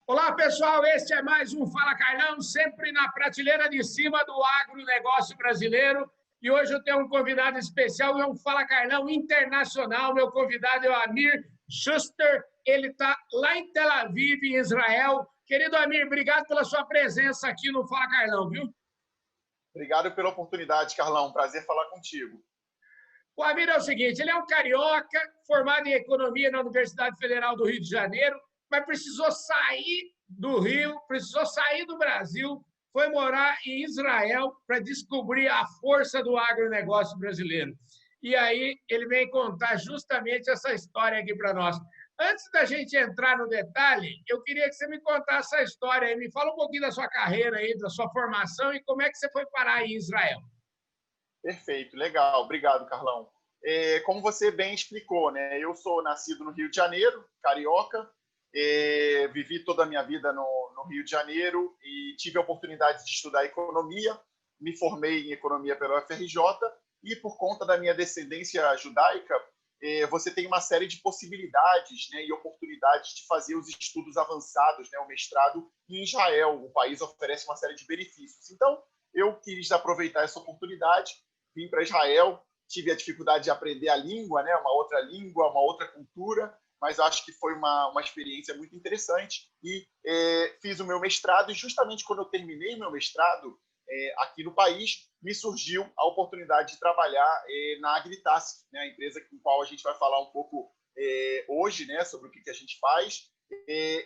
Olá, pessoal. Este é mais um Fala Carlão, sempre na prateleira de cima do agronegócio brasileiro. E hoje eu tenho um convidado especial, é um Fala Carlão internacional. Meu convidado é o Amir Schuster. Ele está lá em Tel Aviv, em Israel. Querido Amir, obrigado pela sua presença aqui no Fala Carlão, viu? Obrigado pela oportunidade, Carlão. Prazer falar contigo. O Amir é o seguinte, ele é um carioca, formado em economia na Universidade Federal do Rio de Janeiro, mas precisou sair do Rio, precisou sair do Brasil, foi morar em Israel para descobrir a força do agronegócio brasileiro. E aí ele vem contar justamente essa história aqui para nós. Antes da gente entrar no detalhe, eu queria que você me contasse essa história aí. Me fala um pouquinho da sua carreira aí, da sua formação e como é que você foi parar em Israel. Perfeito, legal. Obrigado, Carlão. Como você bem explicou, né? Eu sou nascido no Rio de Janeiro, carioca, vivi toda a minha vida no Rio de Janeiro e tive a oportunidade de estudar economia, me formei em economia pela UFRJ e por conta da minha descendência judaica, você tem uma série de possibilidades, né, e oportunidades de fazer os estudos avançados, né, o mestrado em Israel. O país oferece uma série de benefícios. Então, eu quis aproveitar essa oportunidade, vim para Israel, tive a dificuldade de aprender a língua, né, uma outra cultura, mas acho que foi uma experiência muito interessante e fiz o meu mestrado e justamente quando eu terminei meu mestrado aqui no país, me surgiu a oportunidade de trabalhar na Agritask, né, a empresa com a qual a gente vai falar um pouco hoje, né, sobre o que a gente faz.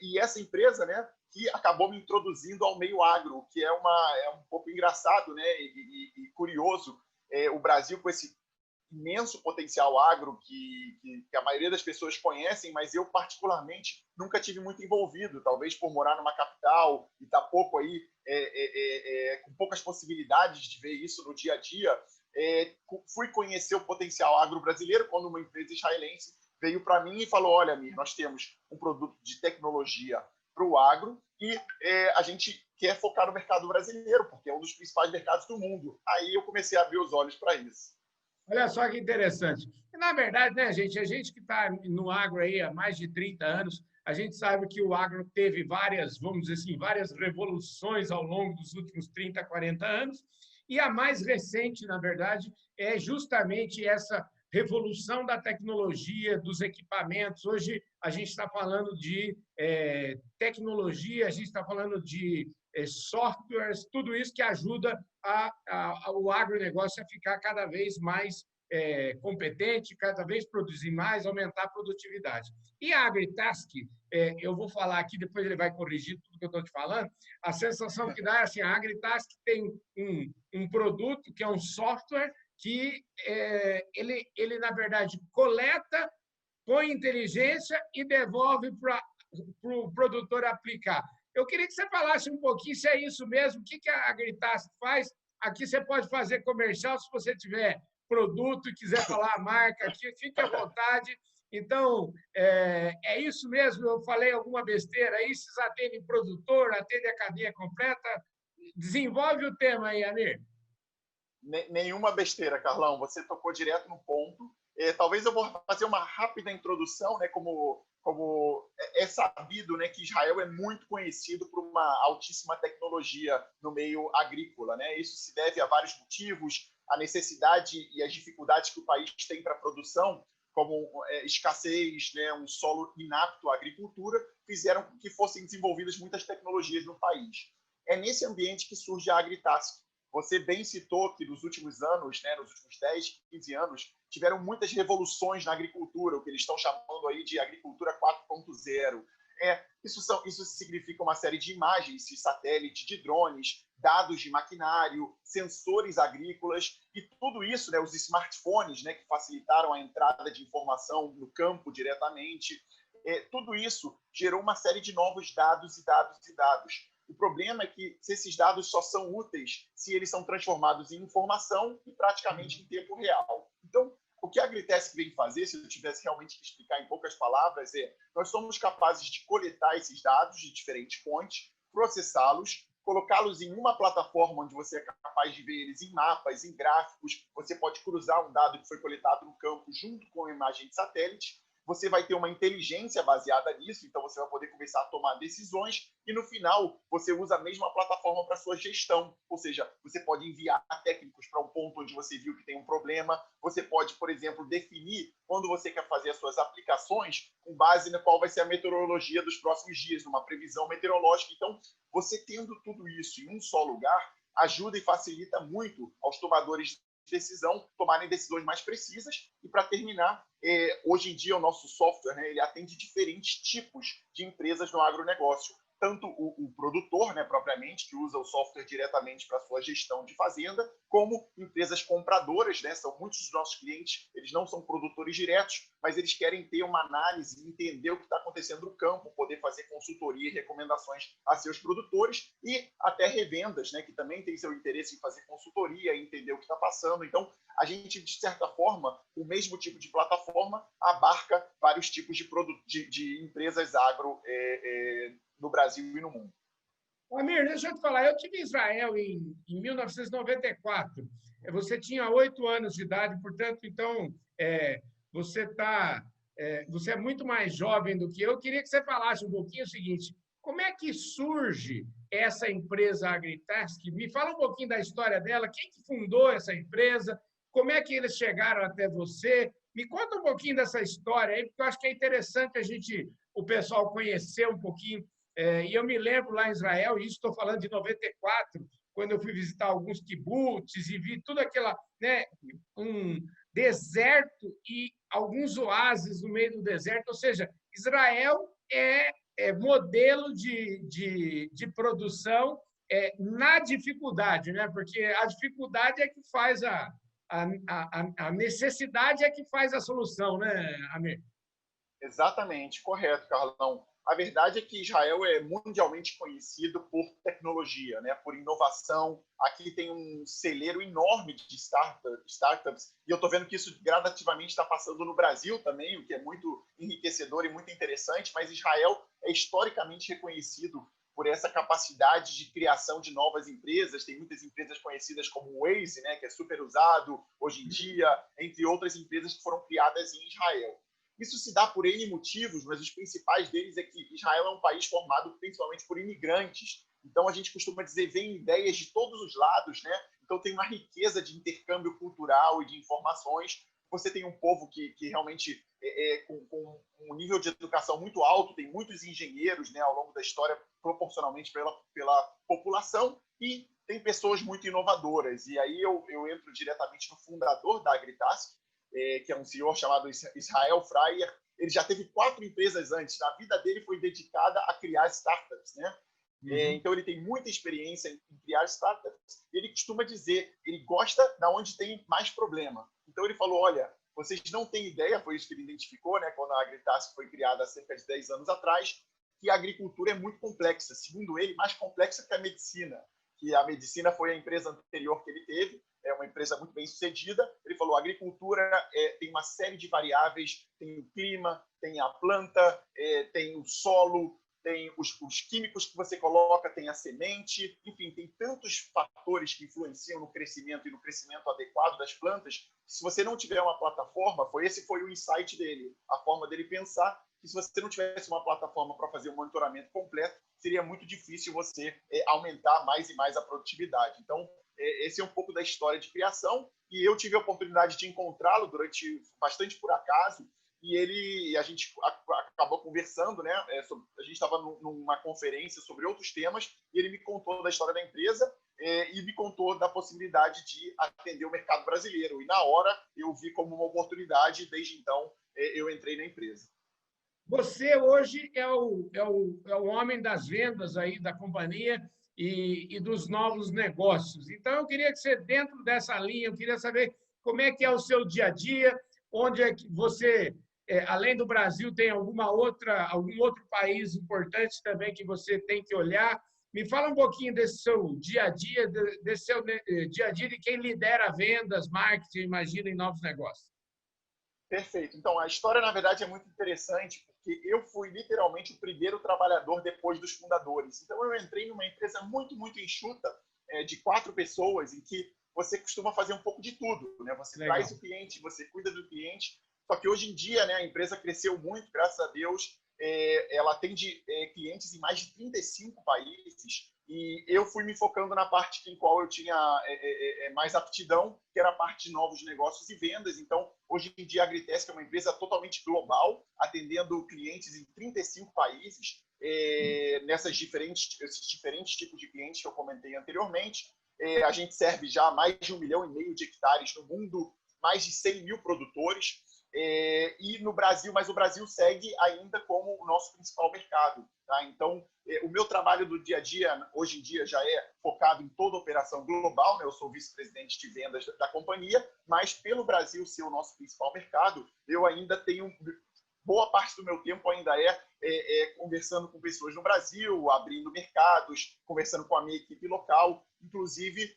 E essa empresa, né, que acabou me introduzindo ao meio agro, que é um pouco engraçado, né, e curioso. O Brasil com esse imenso potencial agro que a maioria das pessoas conhecem, mas eu particularmente nunca tive muito envolvido, talvez por morar numa capital e estar pouco aí, com poucas possibilidades de ver isso no dia a dia. Fui conhecer o potencial agro brasileiro quando uma empresa israelense veio para mim e falou: olha, Mir, nós temos um produto de tecnologia para o agro e a gente quer focar no mercado brasileiro, porque é um dos principais mercados do mundo. Aí eu comecei a abrir os olhos para isso. Olha só que interessante. Na verdade, né, gente, a gente que está no agro aí há mais de 30 anos, a gente sabe que o agro teve várias, vamos dizer assim, várias revoluções ao longo dos últimos 30, 40 anos, e a mais recente, na verdade, é justamente essa revolução da tecnologia, dos equipamentos. Hoje a gente está falando de tecnologia, a gente está falando de softwares, tudo isso que ajuda o agronegócio a ficar cada vez mais competente, cada vez produzir mais, aumentar a produtividade. E a Agritask, eu vou falar aqui, depois ele vai corrigir tudo que eu estou te falando, a sensação que dá é assim, a Agritask tem um produto que é um software que ele, na verdade, coleta, põe inteligência e devolve para o produtor aplicar. Eu queria que você falasse um pouquinho se é isso mesmo, o que a Agritask faz. Aqui você pode fazer comercial se você tiver produto e quiser falar a marca aqui, fique à vontade. Então, é isso mesmo? Eu falei alguma besteira aí? Vocês atendem produtor, atendem a cadeia completa? Desenvolve o tema aí, Amir. Nenhuma besteira, Carlão. Você tocou direto no ponto. Talvez eu vou fazer uma rápida introdução, né? Como é sabido, né, que Israel é muito conhecido por uma altíssima tecnologia no meio agrícola, né? Isso se deve a vários motivos, a necessidade e as dificuldades que o país tem para a produção, como escassez, né, um solo inapto à agricultura, fizeram com que fossem desenvolvidas muitas tecnologias no país. É nesse ambiente que surge a Agritask. Você bem citou que nos últimos anos, né, nos últimos 10, 15 anos, tiveram muitas revoluções na agricultura, o que eles estão chamando aí de agricultura 4.0. Isso significa uma série de imagens de satélite, de drones, dados de maquinário, sensores agrícolas e tudo isso, né, os smartphones, né, que facilitaram a entrada de informação no campo diretamente. Tudo isso gerou uma série de novos dados e dados e dados. O problema é que esses dados só são úteis se eles são transformados em informação e praticamente em tempo real. Então, o que a Agritask vem fazer, se eu tivesse realmente que explicar em poucas palavras, nós somos capazes de coletar esses dados de diferentes fontes, processá-los, colocá-los em uma plataforma onde você é capaz de ver eles em mapas, em gráficos, você pode cruzar um dado que foi coletado no campo junto com a imagem de satélite, você vai ter uma inteligência baseada nisso, então você vai poder começar a tomar decisões e, no final, você usa a mesma plataforma para sua gestão. Ou seja, você pode enviar técnicos para um ponto onde você viu que tem um problema, você pode, por exemplo, definir quando você quer fazer as suas aplicações com base na qual vai ser a meteorologia dos próximos dias, numa previsão meteorológica. Então, você tendo tudo isso em um só lugar, ajuda e facilita muito aos tomadores decisão, tomarem decisões mais precisas. E, para terminar, hoje em dia o nosso software, né, ele atende diferentes tipos de empresas no agronegócio. Tanto o produtor, né, propriamente, que usa o software diretamente para a sua gestão de fazenda, como empresas compradoras, né, são muitos dos nossos clientes, eles não são produtores diretos, mas eles querem ter uma análise, entender o que está acontecendo no campo, poder fazer consultoria e recomendações a seus produtores, e até revendas, né, que também tem seu interesse em fazer consultoria, entender o que está passando. Então, a gente, de certa forma, o mesmo tipo de plataforma abarca vários tipos de empresas agro no Brasil e no mundo. Amir, deixa eu te falar, eu tive em Israel em 1994. Você tinha 8 anos de idade, portanto, então, você você é muito mais jovem do que eu. Eu queria que você falasse um pouquinho o seguinte: como é que surge essa empresa Agritask? Me fala um pouquinho da história dela, quem que fundou essa empresa, como é que eles chegaram até você? Me conta um pouquinho dessa história aí, porque eu acho que é interessante o pessoal conhecer um pouquinho. E eu me lembro lá em Israel, e isso estou falando de 94, quando eu fui visitar alguns kibbutz e vi tudo aquela, né, um deserto e alguns oásis no meio do deserto. Ou seja, Israel é modelo de produção na dificuldade, né? Porque a dificuldade é que faz a necessidade é que faz a solução, né, Amir? Exatamente, correto, Carlão. A verdade é que Israel é mundialmente conhecido por tecnologia, né, por inovação. Aqui tem um celeiro enorme de startups, e eu estou vendo que isso gradativamente está passando no Brasil também, o que é muito enriquecedor e muito interessante, mas Israel é historicamente reconhecido por essa capacidade de criação de novas empresas. Tem muitas empresas conhecidas como o Waze, né, que é super usado hoje em dia, entre outras empresas que foram criadas em Israel. Isso se dá por N motivos, mas os principais deles é que Israel é um país formado principalmente por imigrantes. Então, a gente costuma dizer, vem ideias de todos os lados, né? Então, tem uma riqueza de intercâmbio cultural e de informações. Você tem um povo que realmente com um nível de educação muito alto, tem muitos engenheiros, né, ao longo da história, proporcionalmente pela população, e tem pessoas muito inovadoras. E aí eu entro diretamente no fundador da Agritask, que é um senhor chamado Israel Freier. Ele já teve 4 empresas antes. A vida dele foi dedicada a criar startups, né? Então, ele tem muita experiência em criar startups. Ele costuma dizer, ele gosta da onde tem mais problema. Então, ele falou, olha, vocês não têm ideia, foi isso que ele identificou, né, quando a Agritask foi criada há cerca de 10 anos atrás, que a agricultura é muito complexa. Segundo ele, mais complexa que a medicina. Que a medicina foi a empresa anterior que ele teve, é uma empresa muito bem sucedida. Ele falou, a agricultura tem uma série de variáveis, tem o clima, tem a planta, tem o solo, tem os químicos que você coloca, tem a semente, enfim, tem tantos fatores que influenciam no crescimento e no crescimento adequado das plantas, que se você não tiver uma plataforma, esse foi o insight dele, a forma dele pensar, que se você não tivesse uma plataforma para fazer um monitoramento completo, seria muito difícil você aumentar mais e mais a produtividade. Então, esse é um pouco da história de criação, e eu tive a oportunidade de encontrá-lo bastante por acaso, e a gente acabou conversando, né? A gente estava numa conferência sobre outros temas, e ele me contou da história da empresa e me contou da possibilidade de atender o mercado brasileiro. E na hora eu vi como uma oportunidade, e desde então eu entrei na empresa. Você hoje é o homem das vendas aí da companhia e dos novos negócios. Então, eu queria que você, dentro dessa linha, eu queria saber como é que é o seu dia a dia, onde é que você, além do Brasil, tem algum outro país importante também que você tem que olhar. Me fala um pouquinho desse seu dia a dia, desse seu dia a dia de quem lidera vendas, marketing, imagina, em novos negócios. Perfeito. Então, a história, na verdade, é muito interessante, porque eu fui literalmente o primeiro trabalhador depois dos fundadores. Então, eu entrei numa empresa muito, muito enxuta, de 4 pessoas, em que você costuma fazer um pouco de tudo, né? Você Legal. traz o cliente, você cuida do cliente, Só que hoje em dia, né, a empresa cresceu muito, graças a Deus. Ela atende clientes em mais de 35 países e eu fui me focando na parte em qual eu tinha mais aptidão, que era a parte de novos negócios e vendas. Então, hoje em dia, a Agritesc é uma empresa totalmente global, atendendo clientes em 35 países, esses diferentes tipos de clientes que eu comentei anteriormente. A gente serve já mais de 1,5 milhão de hectares no mundo, mais de 100 mil produtores. E no Brasil, mas o Brasil segue ainda como o nosso principal mercado. Tá? Então, o meu trabalho do dia a dia, hoje em dia, já é focado em toda a operação global, né? Eu sou vice-presidente de vendas da companhia, mas pelo Brasil ser o nosso principal mercado, eu ainda tenho boa parte do meu tempo ainda conversando com pessoas no Brasil, abrindo mercados, conversando com a minha equipe local. Inclusive,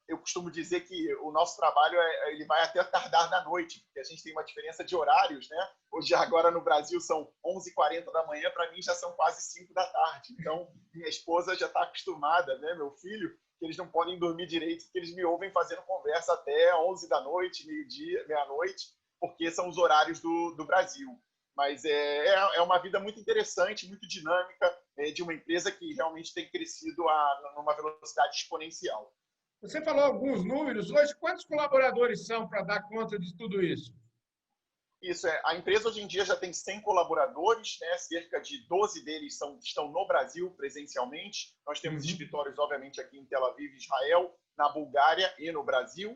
eu costumo dizer que o nosso trabalho ele vai até tardar da noite, porque a gente tem uma diferença de horários, né? Hoje, agora no Brasil, são 11h40 da manhã, para mim já são quase 5 da tarde. Então, minha esposa já está acostumada, né? Meu filho, que eles não podem dormir direito, porque eles me ouvem fazendo conversa até 11 da noite, meio-dia, meia-noite, porque são os horários do Brasil. Mas é uma vida muito interessante, muito dinâmica, de uma empresa que realmente tem crescido numa velocidade exponencial. Você falou alguns números. Hoje, quantos colaboradores são para dar conta de tudo isso? Isso, a empresa hoje em dia já tem 100 colaboradores, né? Cerca de 12 deles estão no Brasil presencialmente. Nós temos escritórios, obviamente, aqui em Tel Aviv, Israel, na Bulgária e no Brasil.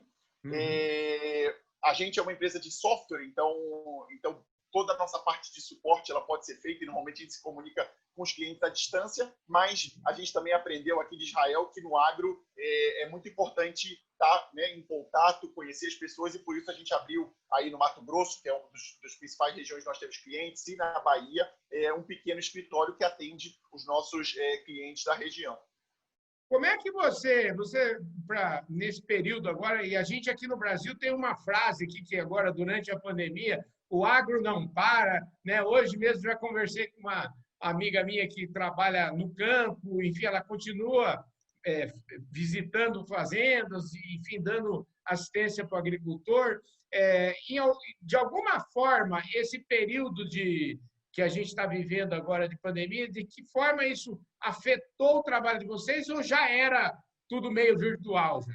A gente é uma empresa de software, então toda a nossa parte de suporte ela pode ser feita e normalmente a gente se comunica com os clientes à distância, mas a gente também aprendeu aqui de Israel que no agro é muito importante estar, né, em contato, conhecer as pessoas, e por isso a gente abriu aí no Mato Grosso, que é uma das principais regiões que nós temos clientes, e na Bahia um pequeno escritório que atende os nossos clientes da região. Como é que você nesse período agora, e a gente aqui no Brasil tem uma frase aqui que agora, durante a pandemia, o agro não para, né? Hoje mesmo já conversei com uma amiga minha que trabalha no campo, enfim, ela continua visitando fazendas, enfim, dando assistência para o agricultor. De alguma forma, esse período que a gente está vivendo agora de pandemia, de que forma isso afetou o trabalho de vocês ou já era tudo meio virtual já?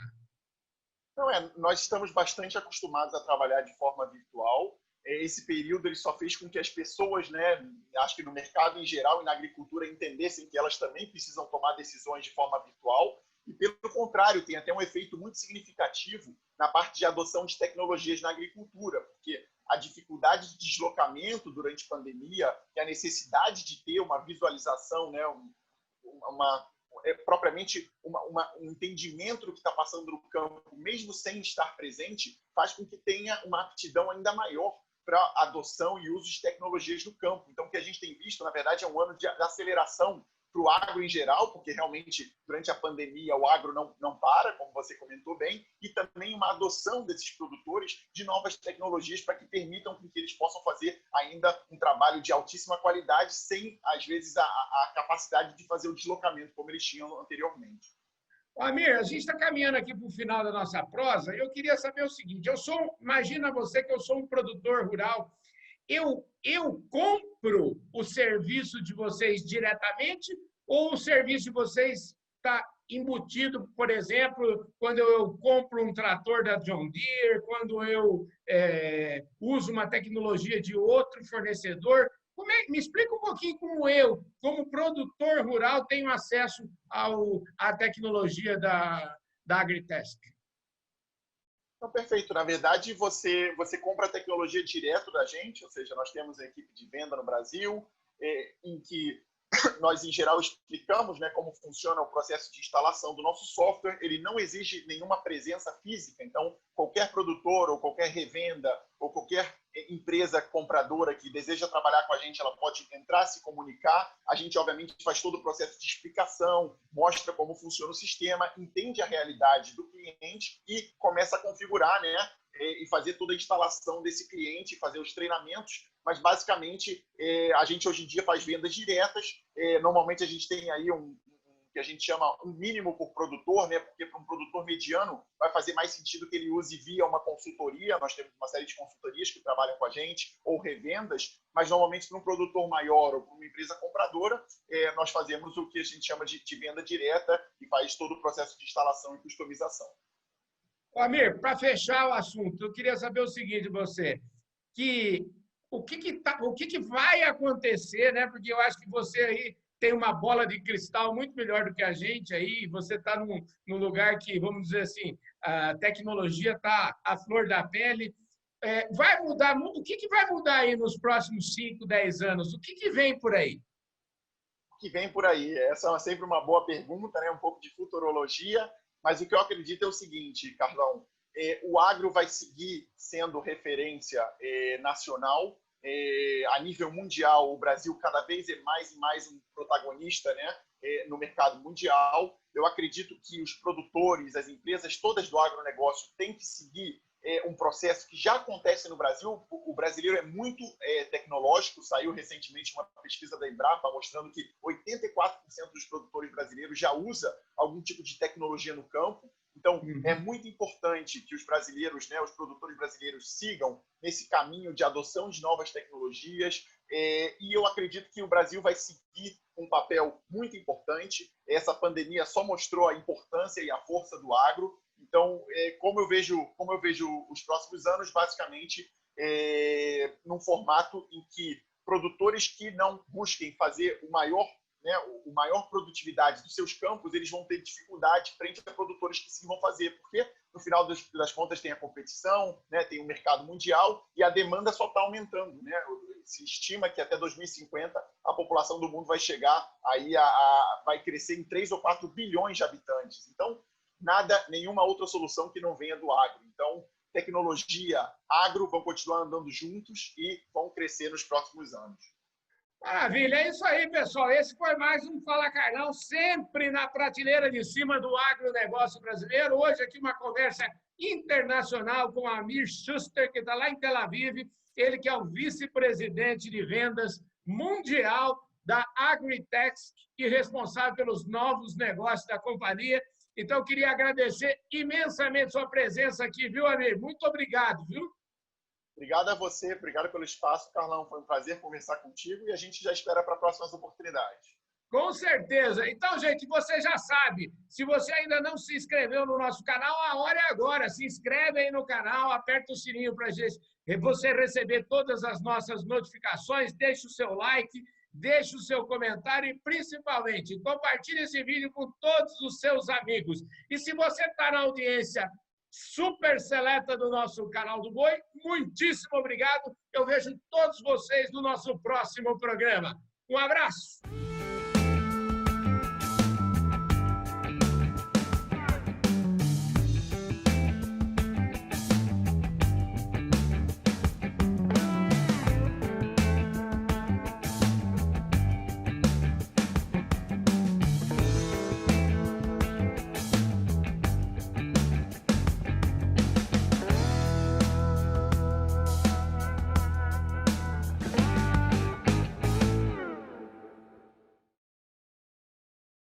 Não, nós estamos bastante acostumados a trabalhar de forma virtual. Esse período ele só fez com que as pessoas, né, acho que no mercado em geral e na agricultura, entendessem que elas também precisam tomar decisões de forma virtual. E, pelo contrário, tem até um efeito muito significativo na parte de adoção de tecnologias na agricultura, porque a dificuldade de deslocamento durante a pandemia e a necessidade de ter uma visualização, né, propriamente um entendimento do que está passando no campo, mesmo sem estar presente, faz com que tenha uma aptidão ainda maior para adoção e uso de tecnologias no campo. Então, o que a gente tem visto, na verdade, é um ano de aceleração para o agro em geral, porque realmente, durante a pandemia, o agro não para, como você comentou bem, e também uma adoção desses produtores de novas tecnologias para que permitam que eles possam fazer ainda um trabalho de altíssima qualidade, sem, às vezes, a capacidade de fazer o deslocamento como eles tinham anteriormente. Amir, a gente está caminhando aqui para o final da nossa prosa. Eu queria saber o seguinte: imagina você que eu sou um produtor rural. Eu compro o serviço de vocês diretamente ou o serviço de vocês está embutido, por exemplo, quando eu compro um trator da John Deere, quando eu uso uma tecnologia de outro fornecedor? Me explica um pouquinho como eu, como produtor rural, tenho acesso à tecnologia da Agritesc. Então, perfeito. Na verdade, você compra a tecnologia direto da gente, ou seja, nós temos a equipe de venda no Brasil, em que nós, em geral, explicamos, né, como funciona o processo de instalação do nosso software. Ele não exige nenhuma presença física, então qualquer produtor ou qualquer revenda ou qualquer empresa compradora que deseja trabalhar com a gente, ela pode entrar, se comunicar. A gente, obviamente, faz todo o processo de explicação, mostra como funciona o sistema, entende a realidade do cliente e começa a configurar, né, e fazer toda a instalação desse cliente, fazer os treinamentos. Mas, basicamente, a gente hoje em dia faz vendas diretas. Normalmente, a gente tem aí um que a gente chama um mínimo por produtor, né? Porque para um produtor mediano vai fazer mais sentido que ele use via uma consultoria. Nós temos uma série de consultorias que trabalham com a gente, ou revendas, mas normalmente para um produtor maior ou para uma empresa compradora, nós fazemos o que a gente chama de venda direta e faz todo o processo de instalação e customização. Amir, para fechar o assunto, eu queria saber o seguinte de você, o que vai acontecer, né? Porque eu acho que você aí tem uma bola de cristal muito melhor do que a gente aí, você está num lugar que, vamos dizer assim, a tecnologia está à flor da pele. Vai mudar, o que vai mudar aí nos próximos 5, 10 anos? O que vem por aí? O que vem por aí? Essa é sempre uma boa pergunta, né? Um pouco de futurologia, mas o que eu acredito é o seguinte, Carlão, o agro vai seguir sendo referência nacional, a nível mundial. O Brasil cada vez é mais e mais um protagonista, né, no mercado mundial. Eu acredito que os produtores, as empresas todas do agronegócio têm que seguir um processo que já acontece no Brasil. O brasileiro é muito tecnológico. Saiu recentemente uma pesquisa da Embrapa mostrando que 84% dos produtores brasileiros já usa algum tipo de tecnologia no campo. Então, é muito importante que os brasileiros, né, os produtores brasileiros, sigam nesse caminho de adoção de novas tecnologias. E eu acredito que o Brasil vai seguir um papel muito importante. Essa pandemia só mostrou a importância e a força do agro. Então, como eu vejo os próximos anos, basicamente, num formato em que produtores que não busquem fazer o maior produtividade dos seus campos, eles vão ter dificuldade frente a produtores que sim vão fazer, porque no final das contas tem a competição, né, tem o mercado mundial e a demanda só está aumentando, né? Se estima que até 2050 a população do mundo vai chegar aí vai crescer em 3 ou 4 bilhões de habitantes. Então, nenhuma outra solução que não venha do agro. Então, tecnologia, agro vão continuar andando juntos e vão crescer nos próximos anos. Maravilha, é isso aí, pessoal. Esse foi mais um Fala Carlão, sempre na prateleira de cima do agronegócio brasileiro. Hoje aqui uma conversa internacional com Amir Schuster, que está lá em Tel Aviv, ele que é o vice-presidente de vendas mundial da Agritex e responsável pelos novos negócios da companhia. Então, eu queria agradecer imensamente sua presença aqui, viu, Amir? Muito obrigado, viu? Obrigado a você, obrigado pelo espaço, Carlão. Foi um prazer conversar contigo e a gente já espera para próximas oportunidades. Com certeza. Então, gente, você já sabe, se você ainda não se inscreveu no nosso canal, a hora é agora. Se inscreve aí no canal, aperta o sininho para você receber todas as nossas notificações, deixe o seu like, deixe o seu comentário e, principalmente, compartilhe esse vídeo com todos os seus amigos. E se você está na audiência super seleta do nosso canal do Boi, muitíssimo obrigado. Eu vejo todos vocês no nosso próximo programa. Um abraço!